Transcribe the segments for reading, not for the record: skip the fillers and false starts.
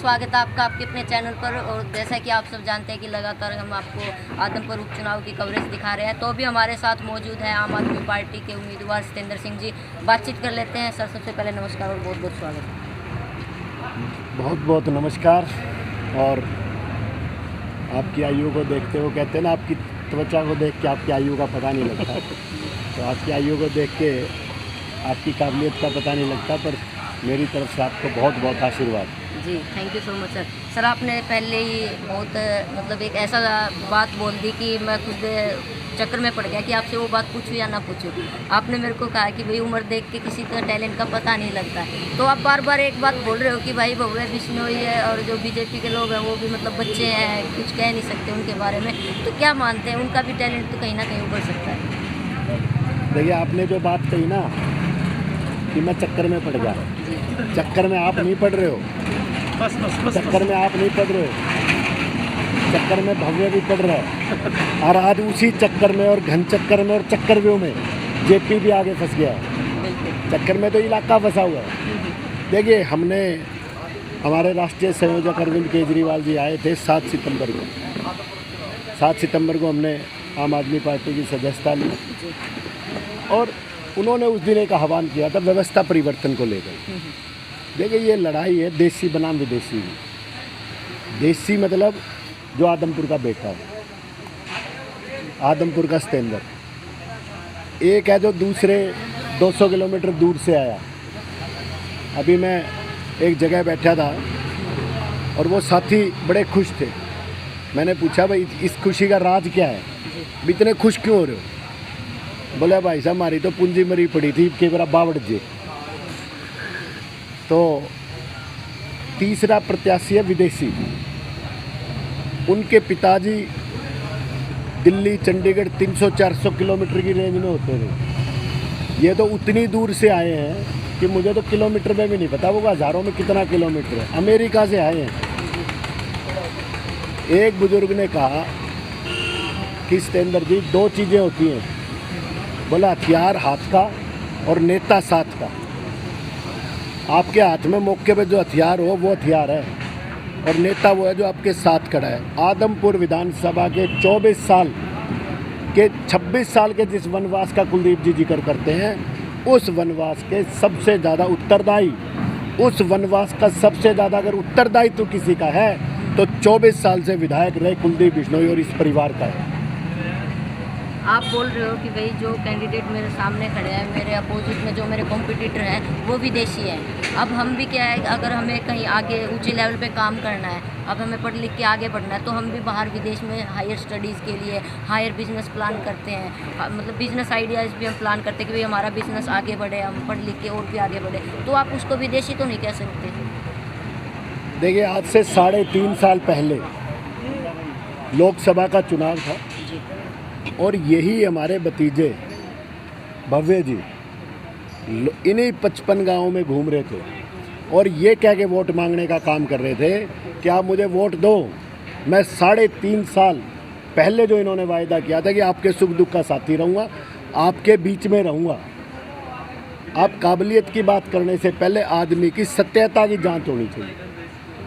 स्वागत है आपका आपके अपने चैनल पर। और जैसा कि आप सब जानते हैं कि लगातार हम आपको आदमपुर उपचुनाव की कवरेज दिखा रहे हैं, तो भी हमारे साथ मौजूद है आम आदमी पार्टी के उम्मीदवार सतेंद्र सिंह जी। बातचीत कर लेते हैं। सर, सबसे पहले नमस्कार और बहुत बहुत स्वागत है। बहुत बहुत नमस्कार। और आपकी आयु को देखते हुए कहते हैं ना, आपकी त्वचा को देख के आपकी आयु का पता नहीं लगता। तो आपकी आयु को देख के आपकी काबिलियत का पता नहीं लगता, पर मेरी तरफ से आपको बहुत बहुत आशीर्वाद जी। Thank you so much sir. Sir, आपने पहले ही बहुत मतलब एक ऐसा बात बोल दी कि मैं खुद चक्कर में पड़ गया कि आपसे वो बात पूछूं या ना पूछूं। आपने मेरे को कहा कि भाई उम्र देख के किसी का टैलेंट का पता नहीं लगता है। तो आप बार बार एक बात बोल रहे हो कि भाई भव्य बिश्नोई है और जो बीजेपी के लोग हैं वो भी मतलब बच्चे हैं, कुछ कह नहीं सकते उनके बारे में। तो क्या मानते हैं, उनका भी टैलेंट तो कहीं ना कहीं उभर सकता है? देखिए, आपने जो बात कही ना कि मैं चक्कर में पड़ गया, चक्कर में आप नहीं पड़ रहे हो। चक्कर में आप नहीं पड़ रहे हो, चक्कर में भव्य भी पड़ रहा है। और आज उसी चक्कर में और घन चक्कर में और चक्करव्यूह में जेपी भी आगे फंस गया है। चक्कर में तो इलाका फंसा हुआ है। देखिए, हमने हमारे राष्ट्रीय संयोजक अरविंद केजरीवाल जी आए थे 7 सितंबर को। 7 सितंबर को हमने आम आदमी पार्टी की सदस्यता ली और उन्होंने उस दिन एक आह्वान किया था व्यवस्था परिवर्तन को लेकर। देखिए, ये लड़ाई है देसी बनाम विदेशी की। देसी मतलब जो आदमपुर का बेटा है, आदमपुर का सतेंद्र। एक है जो दूसरे 200 किलोमीटर दूर से आया। अभी मैं एक जगह बैठा था और वो साथी बड़े खुश थे। मैंने पूछा, भाई इस खुशी का राज क्या है, इतने खुश क्यों हो रहे हो? बोले, भाई साहब हमारी तो पूंजी मरी पड़ी थी कि मेरा बावड़ जी। तो तीसरा प्रत्याशी है विदेशी। उनके पिताजी दिल्ली चंडीगढ़ 300-400 किलोमीटर की रेंज में होते थे। ये तो उतनी दूर से आए हैं कि मुझे तो किलोमीटर में भी नहीं पता वो हज़ारों में कितना किलोमीटर है। अमेरिका से आए हैं। एक बुजुर्ग ने कहा कि सतेंद्र जी, 2 चीज़ें होती हैं। बोला, हथियार हाथ का और नेता साथ का। आपके हाथ में मौके पे जो हथियार हो वो हथियार है, और नेता वो है जो आपके साथ खड़ा है। आदमपुर विधानसभा के 24 साल के 26 साल के जिस वनवास का कुलदीप जी जिक्र करते हैं, उस वनवास के सबसे ज़्यादा उत्तरदायी, उस वनवास का सबसे ज़्यादा अगर उत्तरदायित्व तो किसी का है तो 24 साल से विधायक रहे कुलदीप बिश्नोई और इस परिवार का है। आप बोल रहे हो कि भाई जो कैंडिडेट मेरे सामने खड़े हैं, मेरे अपोजिट में जो मेरे कॉम्पिटिटर हैं वो विदेशी हैं। अब हम भी क्या है, अगर हमें कहीं आगे ऊंचे लेवल पे काम करना है, अब हमें पढ़ लिख के आगे बढ़ना है, तो हम भी बाहर विदेश में हायर स्टडीज़ के लिए हायर बिजनेस प्लान करते हैं। मतलब बिजनेस आइडियाज़ भी हम प्लान करते हैं कि भाई हमारा बिजनेस आगे बढ़े, हम पढ़ लिख के और भी आगे बढ़े। तो आप उसको विदेशी तो नहीं कह सकते। देखिए, आज से 3.5 साल पहले लोकसभा का चुनाव था और यही हमारे भतीजे भव्य जी इन्हीं 55 गाँवों में घूम रहे थे और ये कह के वोट मांगने का काम कर रहे थे कि आप मुझे वोट दो, मैं 3.5 साल पहले जो इन्होंने वायदा किया था कि आपके सुख दुख का साथी रहूँगा, आपके बीच में रहूँगा। आप काबिलियत की बात करने से पहले आदमी की सत्यता की जांच होनी चाहिए।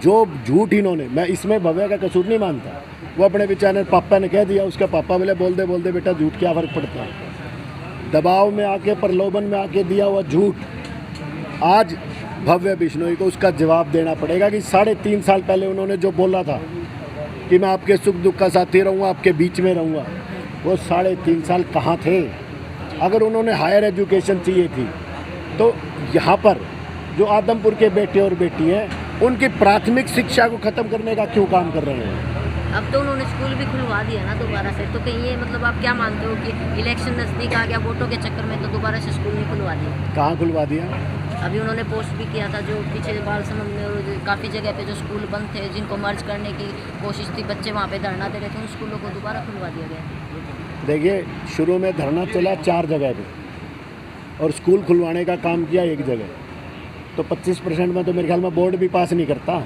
जो झूठ इन्होंने, मैं इसमें भव्य का कसूर नहीं मानता, वो अपने बेचारे पापा ने कह दिया, उसके पापा बोले बोलते बोलते बेटा झूठ क्या फ़र्क पड़ता है। दबाव में आके, प्रलोभन में आके दिया हुआ झूठ आज भव्य बिश्नोई को उसका जवाब देना पड़ेगा कि 3.5 साल पहले उन्होंने जो बोला था कि मैं आपके सुख दुख का साथी रहूँगा, आपके बीच में रहूँगा, वो 3.5 साल कहाँ थे। अगर उन्होंने हायर एजुकेशन चाहिए थी तो यहाँ पर जो आदमपुर के बेटे और बेटी हैं उनकी प्राथमिक शिक्षा को ख़त्म करने का क्यों काम कर रहे हैं? अब तो उन्होंने स्कूल भी खुलवा दिया ना दोबारा से। तो कहीं ये मतलब आप क्या मानते हो कि इलेक्शन नज़दीक आ गया, वोटों के चक्कर में तो दोबारा से स्कूल नहीं खुलवा दिया? कहाँ खुलवा दिया? अभी उन्होंने पोस्ट भी किया था, जो पीछे बाल समन में काफ़ी जगह पे जो स्कूल बंद थे, जिनको मर्ज करने की कोशिश थी, बच्चे वहाँ पे धरना दे रहे थे, उन स्कूलों को दोबारा खुलवा दिया गया। देखिए, शुरू में धरना चला 4 जगह पे और स्कूल खुलवाने का काम किया 1 जगह। तो 25% में तो मेरे ख्याल में बोर्ड भी पास नहीं करता।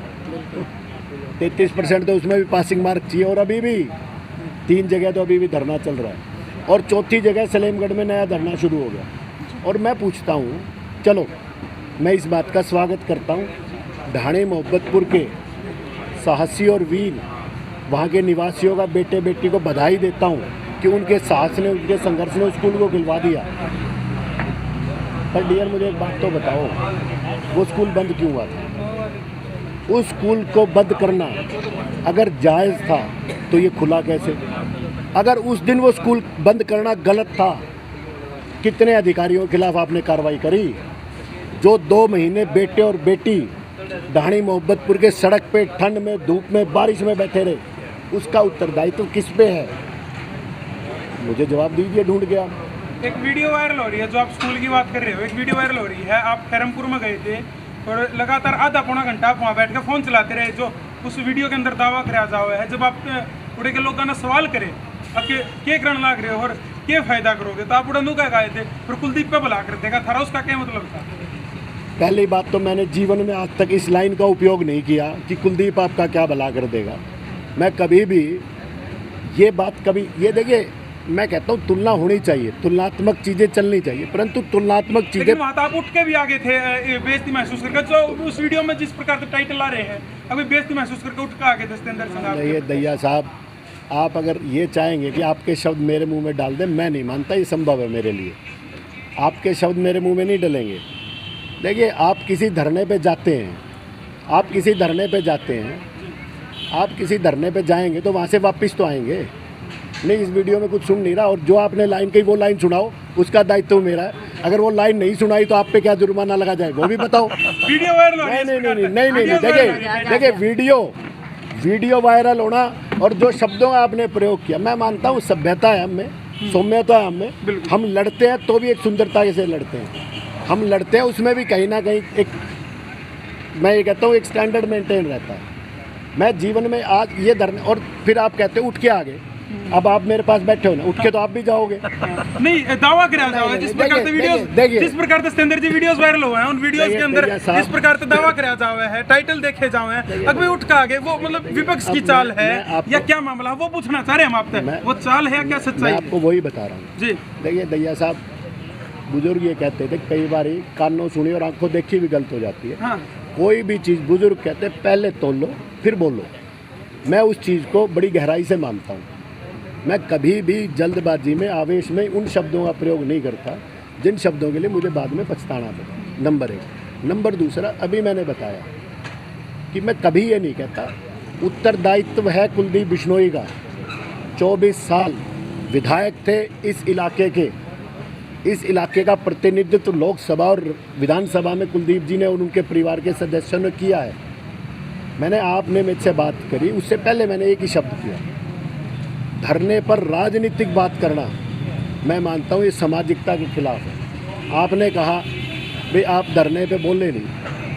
33% तो उसमें भी पासिंग मार्क चाहिए, और अभी भी 3 जगह तो अभी भी धरना चल रहा है और 4थी जगह सलेमगढ़ में नया धरना शुरू हो गया। और मैं पूछता हूँ, चलो मैं इस बात का स्वागत करता हूँ, ढाणी मोहब्बतपुर के साहसी और वीर वहाँ के निवासियों का बेटे बेटी को बधाई देता हूँ कि उनके साहस ने, उनके संघर्ष ने स्कूल को खिलवा दिया। पर डियर मुझे एक बात तो बताओ, वो स्कूल बंद क्यों हुआ था? उस स्कूल को बंद करना अगर जायज़ था तो ये खुला कैसे? अगर उस दिन वो स्कूल बंद करना गलत था, कितने अधिकारियों के खिलाफ आपने कार्रवाई करी? जो 2 महीने बेटे और बेटी ढाणी मोहब्बतपुर के सड़क पे ठंड में, धूप में, बारिश में बैठे रहे, उसका उत्तरदायित्व किस पे है? मुझे जवाब दीजिए, ढूंढ गया। एक वीडियो वायरल हो रही है, जो आप स्कूल की बात कर रहे हो, एक वीडियो वायरल हो रही है। आप खैरमपुर में गए थे और लगातार आधा पौना घंटा आप वहाँ बैठ कर फ़ोन चलाते रहे, जो उस वीडियो के अंदर दावा कराया जा हुआ है। जब आप उड़े के लोगों ने सवाल करे अब के करने लग रहे हो और क्या फ़ायदा करोगे, तो आप उड़नू क्या गए थे, फिर कुलदीप पे बुला कर देगा था, उसका क्या मतलब था? पहली बात तो मैंने जीवन में आज तक इस लाइन का उपयोग नहीं किया कि कुलदीप आपका क्या भला कर देगा। मैं कभी भी ये बात ये देखिए, मैं कहता हूँ तुलना होनी चाहिए, तुलनात्मक चीज़ें चलनी चाहिए, परंतु तुलनात्मक चीज़ें। लेकिन वहाँ तो आप उठ के भी आगे थे बेइज्जती महसूस करके, जो उस वीडियो में जिस प्रकार से टाइटल ला रहे हैं, अभी बेइज्जती महसूस करके उठ के आगे थे सत्येंद्र सिंह। ये दैया साहब, आप अगर ये चाहेंगे कि आपके शब्द मेरे मुंह में डाल दें, मैं नहीं मानता ये संभव है मेरे लिए। आपके शब्द मेरे मुंह में नहीं डलेंगे। देखिए, आप किसी धरने पे जाते हैं, आप किसी धरने पे जाएंगे तो वहाँ से वापस तो आएंगे। नहीं, इस वीडियो में कुछ सुन नहीं रहा, और जो आपने लाइन कही वो लाइन सुनाओ, उसका दायित्व मेरा है। अगर वो लाइन नहीं सुनाई तो आप पे क्या जुर्माना लगा जाए वो भी बताओ। वीडियो वायरल हो रही है। नहीं, देखिए वीडियो वायरल होना और जो शब्दों का आपने प्रयोग किया, मैं मानता हूँ सभ्यता है हमें, सौम्यता है हमें। हम लड़ते हैं तो भी एक सुंदरता से लड़ते हैं। हम लड़ते हैं उसमें भी कहीं ना कहीं एक, मैं ये कहता हूँ, एक स्टैंडर्ड मेंटेन रहता है। मैं जीवन में आज ये धरने, और फिर आप कहते हो उठ के आगे, अब आप मेरे पास बैठे हो ना, उठ के तो आप भी जाओगे। नहीं, दावा किया जा रहा है जिस प्रकार से वीडियोस, जिस प्रकार से सत्येंद्र जी वीडियोस वायरल हुए हैं, उन वीडियोस के अंदर जिस प्रकार से दावा किया जा रहा है, टाइटल देखे जा रहे हैं, अगर उठ के आगे, वो मतलब विपक्ष की चाल है या क्या मामला, वो पूछना चाह रहे हैं हम आपसे, वो चाल है क्या सच्चाई? आपको वही बता रहा हूँ जी। देखिए दैया साहब, बुजुर्ग ये कहते थे कई बार कानों सुनी और आंखों देखी भी गलत हो जाती है। हाँ। कोई भी चीज़ बुजुर्ग कहते हैं पहले तोल लो फिर बोलो। मैं उस चीज़ को बड़ी गहराई से मानता हूँ। मैं कभी भी जल्दबाजी में, आवेश में उन शब्दों का प्रयोग नहीं करता जिन शब्दों के लिए मुझे बाद में पछताना पड़े। नंबर 1। नंबर दूसरा, अभी मैंने बताया कि मैं कभी ये नहीं कहता, उत्तरदायित्व है कुलदीप बिश्नोई का। 24 साल विधायक थे इस इलाके के। इस इलाके का प्रतिनिधित्व लोकसभा और विधानसभा में कुलदीप जी ने और उनके परिवार के सदस्यों ने किया है। मैंने, आपने मुझसे बात करी, उससे पहले मैंने एक ही शब्द किया, धरने पर राजनीतिक बात करना मैं मानता हूँ ये सामाजिकता के खिलाफ है। आपने कहा भाई आप धरने पे बोले नहीं,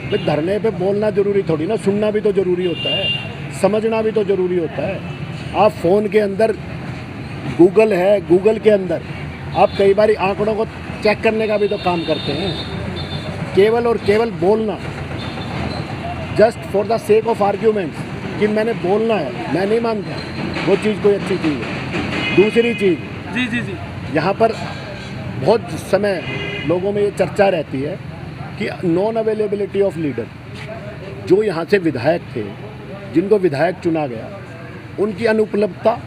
भाई धरने पे बोलना ज़रूरी थोड़ी ना, सुनना भी तो ज़रूरी होता है, समझना भी तो ज़रूरी होता है। आप फ़ोन के अंदर गूगल है, गूगल के अंदर आप कई बार आंकड़ों को चेक करने का भी तो काम करते हैं। केवल और केवल बोलना just for the sake of arguments कि मैंने बोलना है, मैं नहीं मानता वो चीज़ कोई अच्छी चीज़ है। दूसरी चीज़, जी जी जी, यहाँ पर बहुत समय लोगों में ये चर्चा रहती है कि नॉन अवेलेबिलिटी ऑफ लीडर। जो यहाँ से विधायक थे, जिनको विधायक चुना गया, उनकी अनुपलब्धता,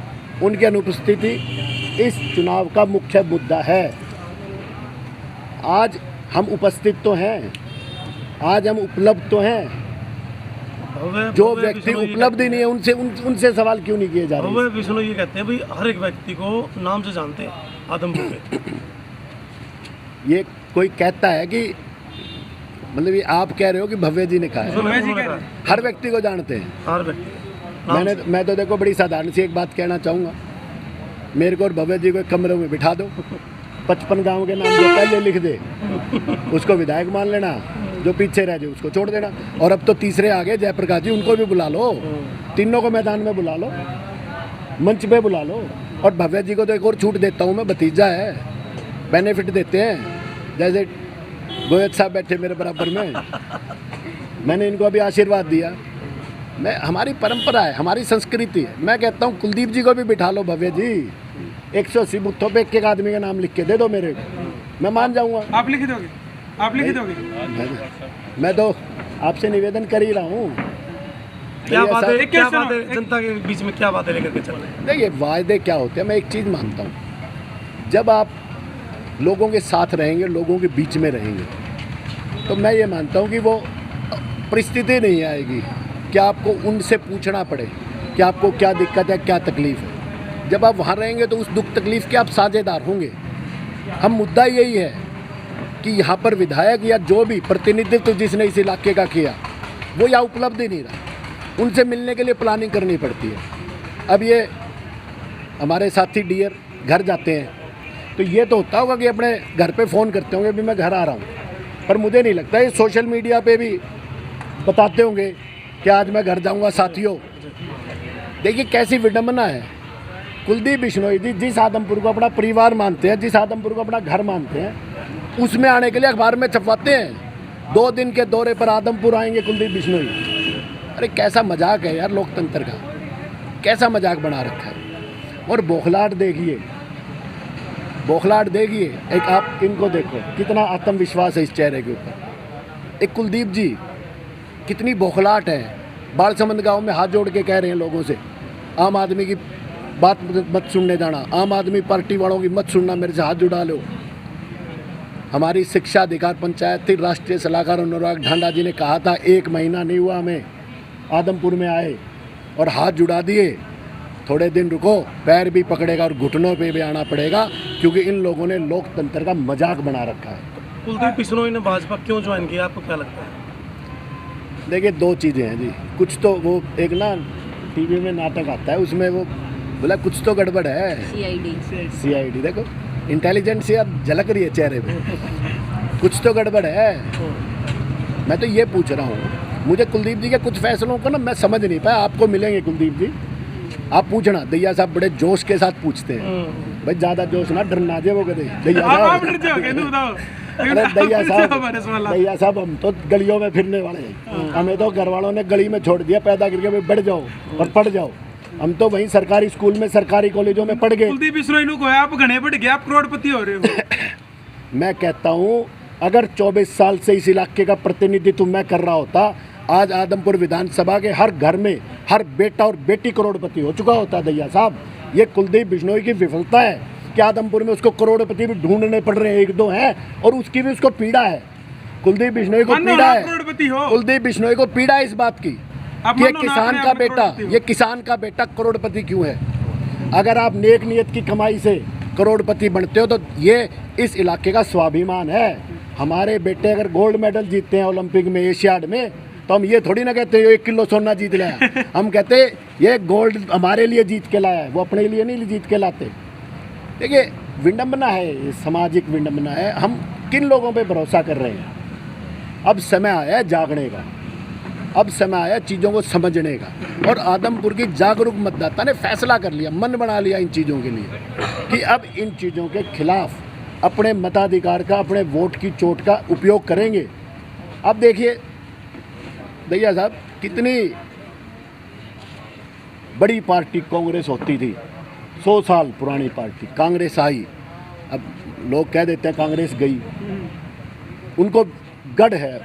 उनकी अनुपस्थिति इस चुनाव का मुख्य मुद्दा है। आज हम उपस्थित तो हैं, आज हम उपलब्ध तो हैं, जो व्यक्ति उपलब्ध ही नहीं है उनसे सवाल क्यों नहीं किए जा रहे? विष्णु ये कहते हैं भाई हर एक व्यक्ति को नाम से जानते हैं आदमपुर में। ये कोई कहता है कि मतलब ये आप कह रहे हो कि भव्य जी ने कहा है हर व्यक्ति को जानते हैं, हर व्यक्ति। मैं तो देखो बड़ी साधारण सी एक बात कहना चाहूँगा, मेरे को और भव्य जी को एक कमरे में बिठा दो, 55 गांव के नाम जो पहले लिख दे उसको विधायक मान लेना, जो पीछे रह जाए उसको छोड़ देना। और अब तो तीसरे आ गए जयप्रकाश जी, उनको भी बुला लो, तीनों को मैदान में बुला लो, मंच पे बुला लो। और भव्य जी को तो एक और छूट देता हूँ मैं, भतीजा है, बेनिफिट देते हैं। जैसे गोयत साहब बैठे मेरे बराबर में, मैंने इनको अभी आशीर्वाद दिया। हमारी परंपरा है, हमारी संस्कृति है। मैं कहता हूँ कुलदीप जी को भी बिठा लो भव्य जी, 180 बूथों पे एक आदमी का नाम लिख के दे दो मेरे को, मैं मान जाऊँगा। आप लिख दोगे? आप लिख दोगे? मैं तो आपसे निवेदन कर ही रहा हूँ, क्या ये बातें एक क्या सुनो, बातें जनता के बीच में क्या बातें लेकर के चल रहे हैं? देखिए वायदे क्या होते हैं, मैं एक चीज़ मानता हूँ, जब आप लोगों के साथ रहेंगे, लोगों के बीच में रहेंगे, तो मैं ये मानता हूँ कि वो परिस्थिति नहीं आएगी कि आपको उनसे पूछना पड़े कि आपको क्या दिक्कत है, क्या तकलीफ़ है। जब आप वहाँ रहेंगे तो उस दुख तकलीफ़ के आप साझेदार होंगे। हम मुद्दा यही है कि यहाँ पर विधायक या जो भी प्रतिनिधित्व जिसने इस इलाके का किया वो यहाँ उपलब्ध ही नहीं रहा, उनसे मिलने के लिए प्लानिंग करनी पड़ती है। अब ये हमारे साथी डियर घर जाते हैं तो ये तो होता होगा कि अपने घर पे फ़ोन करते होंगे भी मैं घर आ रहा हूँ, पर मुझे नहीं लगता ये सोशल मीडिया पे भी बताते होंगे कि आज मैं घर जाऊँगा साथियों। देखिए कैसी विडंबना है। कुलदीप बिश्नोई जी जिस आदमपुर को अपना परिवार मानते हैं, जिस आदमपुर को अपना घर मानते हैं, उसमें आने के लिए अखबार में छपवाते हैं 2 दिन के दौरे पर आदमपुर आएंगे कुलदीप बिश्नोई। अरे कैसा मजाक है यार लोकतंत्र का, कैसा मजाक बना रखा है। और बौखलाहट देखिए, बौखलाहट देखिए, एक आप इनको देखो कितना आत्मविश्वास है इस चेहरे के ऊपर। एक कुलदीप जी कितनी बौखलाहट है, बालसमंद गांव में हाथ जोड़ के कह रहे हैं लोगों से आम आदमी की बात मत सुनने जाना, आम आदमी पार्टी वालों की मत सुनना, मेरे से हाथ जुड़ा लो। हमारी शिक्षा अधिकार पंचायत थी, राष्ट्रीय सलाहकार अनुराग ढांडा जी ने कहा था 1 महीना नहीं हुआ हमें, आदमपुर में आए और हाथ जुड़ा दिए। थोड़े दिन रुको, पैर भी पकड़ेगा और घुटनों पे भी आना पड़ेगा, क्योंकि इन लोगों ने लोकतंत्र का मजाक बना रखा है। कुलदीप बिश्नोई ने भाजपा क्यों ज्वाइन किया, आपको क्या लगता है? देखिए 2 चीज़ें हैं जी। कुछ तो वो एक ना टीवी में नाटक आता है, उसमें वो बोला कुछ तो गड़बड़ है, CID देखो इंटेलिजेंस अब झलक रही है चेहरे पे, कुछ तो गड़बड़ है। मैं तो ये पूछ रहा हूँ, मुझे कुलदीप जी के कुछ फैसलों को ना मैं समझ नहीं पाया। आपको मिलेंगे कुलदीप जी, आप पूछना। दैया साहब बड़े जोश के साथ पूछते हैं, भाई ज़्यादा जोश ना डरना जे वो कदे दैया साहब। अरे दैया साहब हम तो गलियों में फिरने वाले हैं, हमें तो घर वालों ने गली में छोड़ दिया पैदा करके, भाई बढ़ जाओ और पढ़ जाओ। हम तो वहीं सरकारी स्कूल में, सरकारी कॉलेजों में पढ़ गए। कुलदीप बिश्नोई को है, आप घने बढ़ गए, आप करोड़पति हो रहे हो। मैं कहता हूँ अगर 24 साल से इस इलाके का प्रतिनिधित्व मैं कर रहा होता, आज आदमपुर विधानसभा के हर घर में हर बेटा और बेटी करोड़पति हो चुका होता। दैया साहब ये कुलदीप बिश्नोई की विफलता है कि आदमपुर में उसको करोड़पति भी ढूंढने पड़ रहे हैं, 1-2 हैं, और उसकी भी उसको पीड़ा है। कुलदीप बिश्नोई को पीड़ा है, कुलदीप बिश्नोई को पीड़ा है इस बात की कि ये किसान का बेटा, ये किसान का बेटा करोड़पति क्यों है। अगर आप नेक नियत की कमाई से करोड़पति बनते हो तो ये इस इलाके का स्वाभिमान है। हमारे बेटे अगर गोल्ड मेडल जीतते हैं ओलंपिक में, एशियाड में, तो हम ये थोड़ी ना कहते हैं 1 किलो सोना जीत लाया, हम कहते ये गोल्ड हमारे लिए जीत के लाया है, वो अपने लिए नहीं जीत के लाते। देखिए विडंबना है, ये सामाजिक विडंबना है। हम किन लोगों पे भरोसा कर रहे हैं? अब समय आया है जागने का, अब समय आया चीज़ों को समझने का। और आदमपुर की जागरूक मतदाता ने फैसला कर लिया, मन बना लिया इन चीज़ों के लिए कि अब इन चीज़ों के खिलाफ अपने मताधिकार का, अपने वोट की चोट का उपयोग करेंगे। अब देखिए दैया साहब कितनी बड़ी पार्टी कांग्रेस होती थी, 100 साल पुरानी पार्टी, कांग्रेस आई। अब लोग कह देते हैं कांग्रेस गई, उनको गढ़ है।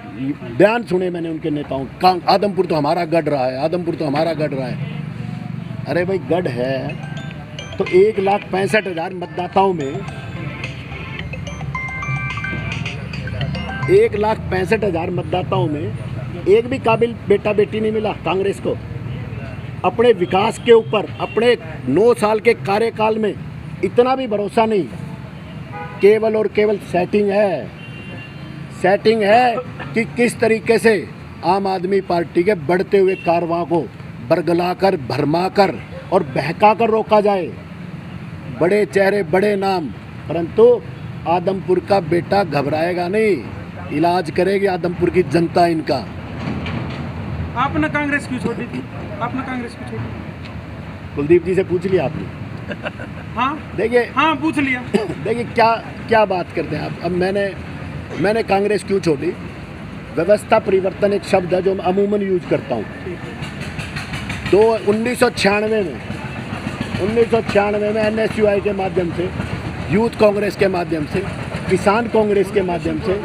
बयान सुने मैंने उनके नेताओं, आदमपुर तो हमारा गढ़ रहा है, आदमपुर तो हमारा गढ़ रहा है। अरे भाई गढ़ है तो 1,65,000 मतदाताओं में 1,65,000 मतदाताओं में एक भी काबिल बेटा बेटी नहीं मिला कांग्रेस को। अपने विकास के ऊपर अपने 9 साल के कार्यकाल में इतना भी भरोसा नहीं, केवल और केवल सेटिंग है, सेटिंग है कि किस तरीके से आम आदमी पार्टी के बढ़ते हुए कारवां को बरगलाकर, भरमाकर और बहकाकर रोका जाए। बड़े चेहरे, बड़े नाम, परंतु आदमपुर का बेटा घबराएगा नहीं, इलाज करेगी आदमपुर की जनता इनका। आपने कांग्रेस क्यों छोड़ी थी? आपने कांग्रेस क्यों छोड़ी? कुलदीप जी से पूछ लिया आपने? हाँ देखिए, हाँ पूछ लिया। देखिए क्या बात करते हैं आप। अब मैंने कांग्रेस क्यों छोड़ी? व्यवस्था परिवर्तन एक शब्द है जो मैं अमूमन यूज करता हूँ। 1996 में NSUI के माध्यम से, यूथ कांग्रेस के माध्यम से, किसान कांग्रेस के माध्यम से,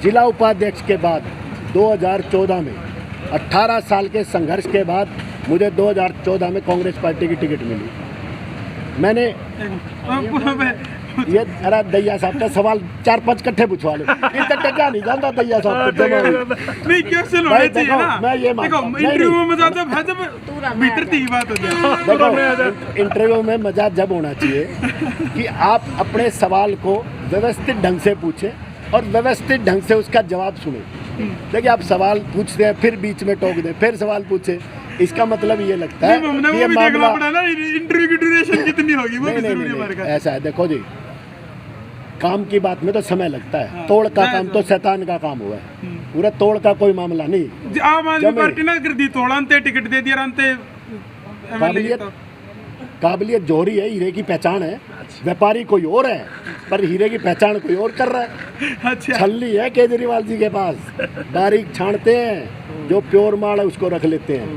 जिला उपाध्यक्ष के बाद 2014 में 18 साल के संघर्ष के बाद मुझे 2014 में कांग्रेस पार्टी की टिकट मिली। मैंने ये अरे दैया साहब का सवाल 4-5 कट्ठे पूछवा लो, इतना टका नहीं जानता दैया साहब को। नहीं क्वेश्चन होने चाहिए ना। मैं ये देखो इंटरव्यू में मजा जब है जब भीतर की बात हो जाए। देखो इंटरव्यू में मजा जब होना चाहिए कि आप अपने सवाल को व्यवस्थित ढंग से पूछें और व्यवस्थित ढंग से उसका जवाब सुने। देखिए आप सवाल पूछते हैं फिर बीच में टोक दें, फिर सवाल पूछे, इसका मतलब ये लगता है हमने वो भी देखना पड़ा ना इंटरव्यू की ड्यूरेशन कितनी होगी, वो भी जरूरी है हमारे का। ऐसा है, देखो जी काम की बात में तो समय लगता है, तोड़ का काम तो शैतान का काम हुआ है, पूरा तोड़ का कोई मामला नहीं। आम आदमी पार्टी ना कर दी तोड़, अंते टिकट दे दिया, अंते काबिलियत जोहरी है, हीरे की पहचान है, व्यापारी कोई और है पर हीरे की पहचान कोई और कर रहा है। अच्छा छल्ली है केजरीवाल जी के पास, बारीक छानते हैं, जो प्योर माल है उसको रख लेते हैं।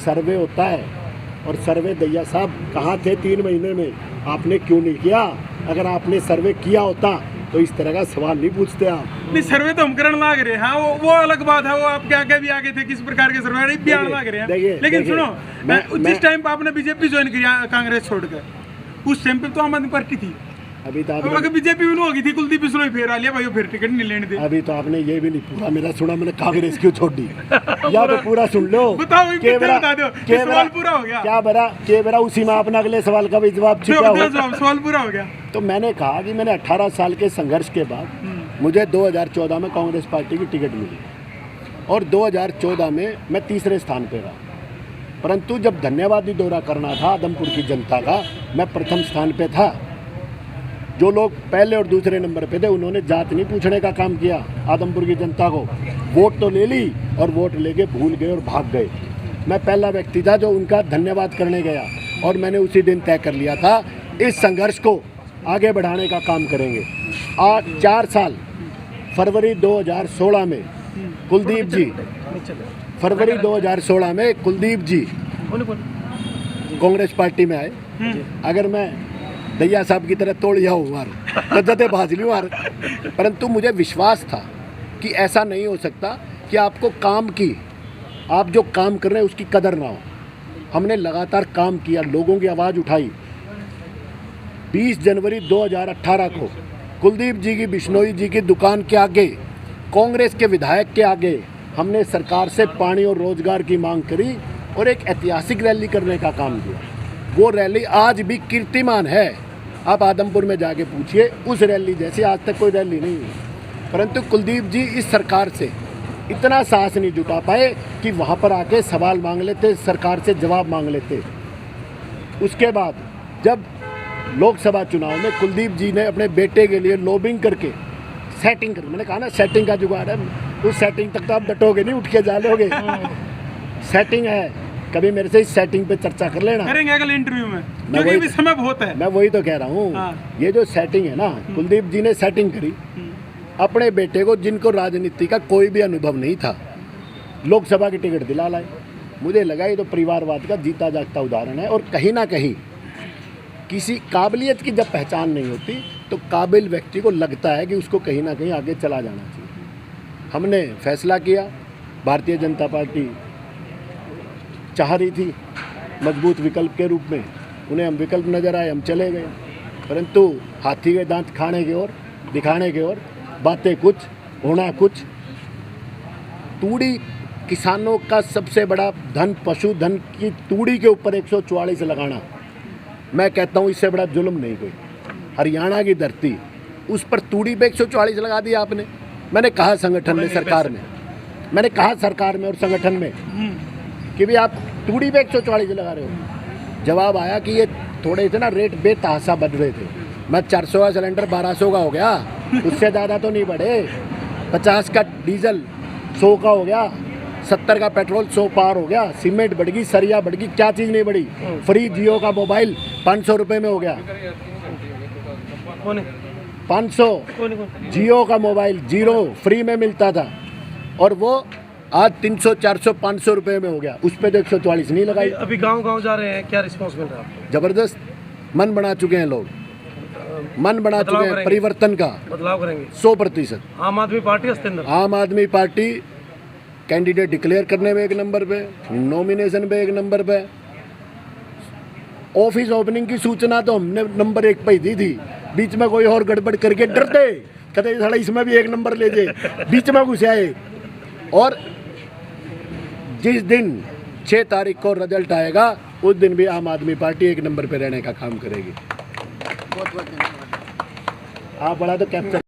सर्वे होता है और सर्वे दैया साहब कहाँ थे 3 महीने में, आपने क्यों नहीं किया? अगर आपने सर्वे किया होता तो इस तरह का सवाल नहीं पूछते आप। नहीं सर्वे तो हम करने लग रहे हैं, हाँ वो अलग बात है, वो आप क्या क्या भी आगे थे, किस प्रकार के सर्वे भी आने लग रहे हैं। लेकिन सुनो जिस टाइम पे आपने बीजेपी ज्वाइन किया कांग्रेस छोड़कर, उस टाइम पे तो आम आदमी पार्टी थी। अभी तो अगर बीजेपी में होगी थी कुलदीप बिश्नोई फिर आ लिया भाई, फिर टिकट नहीं लेने दे। अभी तो आपने ये भी नहीं पूरा मेरा सुना, मैंने कांग्रेस क्यों छोड़ दी या तो पूरा सुन लो। बताओ बता दो, सवाल पूरा हो गया क्या बरा उसी में अपना अगले सवाल का भी जवाब छिपा हुआ। सवाल पूरा हो गया। तो मैंने कहा कि मैंने 18 साल के संघर्ष के बाद मुझे 2014 में कांग्रेस पार्टी की टिकट मिली और 2014 में मैं तीसरे स्थान पे रहा, परंतु जब धन्यवादी दौरा करना था आदमपुर की जनता का, मैं प्रथम स्थान पे था। जो लोग पहले और दूसरे नंबर पे थे उन्होंने जात नहीं पूछने का काम किया आदमपुर की जनता को, वोट तो ले ली और वोट लेके भूल गए और भाग गए। मैं पहला व्यक्ति था जो उनका धन्यवाद करने गया और मैंने उसी दिन तय कर लिया था इस संघर्ष को आगे बढ़ाने का काम करेंगे। आज 4 साल फरवरी 2016 में कुलदीप जी, फरवरी 2016 में कुलदीप जी कांग्रेस पार्टी में आए। अगर मैं दैया साहब की तरह तोड़ जाऊँ मार तो जते भाज लूँ मार, परंतु मुझे विश्वास था कि ऐसा नहीं हो सकता कि आपको काम की, आप जो काम कर रहे हैं उसकी कदर ना हो। हमने लगातार काम किया, लोगों की आवाज़ उठाई। 20 जनवरी 2018 को कुलदीप जी की बिश्नोई जी की दुकान के आगे, कांग्रेस के विधायक के आगे हमने सरकार से पानी और रोजगार की मांग करी और एक ऐतिहासिक रैली करने का काम किया। वो रैली आज भी कीर्तिमान है। आप आदमपुर में जाके पूछिए, उस रैली जैसी आज तक कोई रैली नहीं हुई। परंतु कुलदीप जी इस सरकार से इतना साहस नहीं जुटा पाए कि वहाँ पर आके सवाल मांग लेते, सरकार से जवाब मांग लेते। उसके बाद जब लोकसभा चुनाव में कुलदीप जी ने अपने बेटे के लिए लॉबिंग करके सेटिंग कर, मैंने कहा ना सेटिंग का जुगाड़ है, उस सेटिंग तक तो आप डटोगे नहीं, उठ के जा लोगे। सेटिंग है, कभी मेरे से इस सेटिंग पे चर्चा कर लेना, करेंगे अगले इंटरव्यू में, क्योंकि भी समय बहुत है। मैं वही तो कह रहा हूँ। हाँ। ये जो सेटिंग है ना, कुलदीप जी ने सेटिंग करी अपने बेटे को, जिनको राजनीति का कोई भी अनुभव नहीं था, लोकसभा की टिकट दिला लाए। मुझे लगा ये तो परिवारवाद का जीता जागता उदाहरण है। और कहीं ना कहीं किसी काबिलियत की जब पहचान नहीं होती तो काबिल व्यक्ति को लगता है कि उसको कहीं ना कहीं आगे चला जाना चाहिए। हमने फैसला किया, भारतीय जनता पार्टी चाह रही थी मजबूत विकल्प के रूप में, उन्हें हम विकल्प नज़र आए, हम चले गए। परंतु हाथी के दांत खाने की ओर, दिखाने की ओर, बातें कुछ होना कुछ। तूड़ी किसानों का सबसे बड़ा धन, पशुधन की तूड़ी के ऊपर 144 लगाना, मैं कहता हूँ इससे बड़ा जुल्म नहीं कोई। हरियाणा की धरती, उस पर तूड़ी पे 144 लगा दिया आपने। मैंने कहा संगठन में, सरकार में, मैंने कहा सरकार में और संगठन में कि भी आप तूड़ी पे 144 लगा रहे हो। जवाब आया कि ये थोड़े से ना रेट बेतहाशा बढ़ रहे थे। मैं 400 का सिलेंडर 1200 का हो गया, उससे ज़्यादा तो नहीं बढ़े। 50 का डीजल 100 का हो गया, 70 का पेट्रोल 100 पार हो गया, सीमेंट बढ़ गई, सरिया बढ़ गई, क्या चीज़ नहीं बढ़ी। फ्री जियो का मोबाइल 500 रुपये में हो गया, 500 जियो का मोबाइल जीरो फ्री में मिलता था और वो आज 300, 400, 500 रुपये में हो गया। उस पर तो 144 नहीं लगाई। अभी गांव-गांव जा रहे हैं, क्या रिस्पॉन्स मिल रहा है आपको? जबरदस्त मन बना चुके हैं लोग, मन बना चुके हैं परिवर्तन का, बदलाव करेंगे 100%। आम आदमी पार्टी हस्तेंद्र, आम आदमी पार्टी कैंडिडेट डिक्लेयर करने में एक नंबर पे, नॉमिनेशन पे एक नंबर पे, ऑफिस ओपनिंग की सूचना तो हमने नंबर 1 पे ही दी थी। बीच में कोई और गड़बड़ करके डरते कहते साला इसमें भी एक नंबर ले जाए, बीच में घुस आए। और जिस दिन 6 तारीख को रिजल्ट आएगा उस दिन भी आम आदमी पार्टी 1 नंबर पे रहने का काम करेगी। बहुत बहुत धन्यवाद। आप बड़ा तो कैप्चर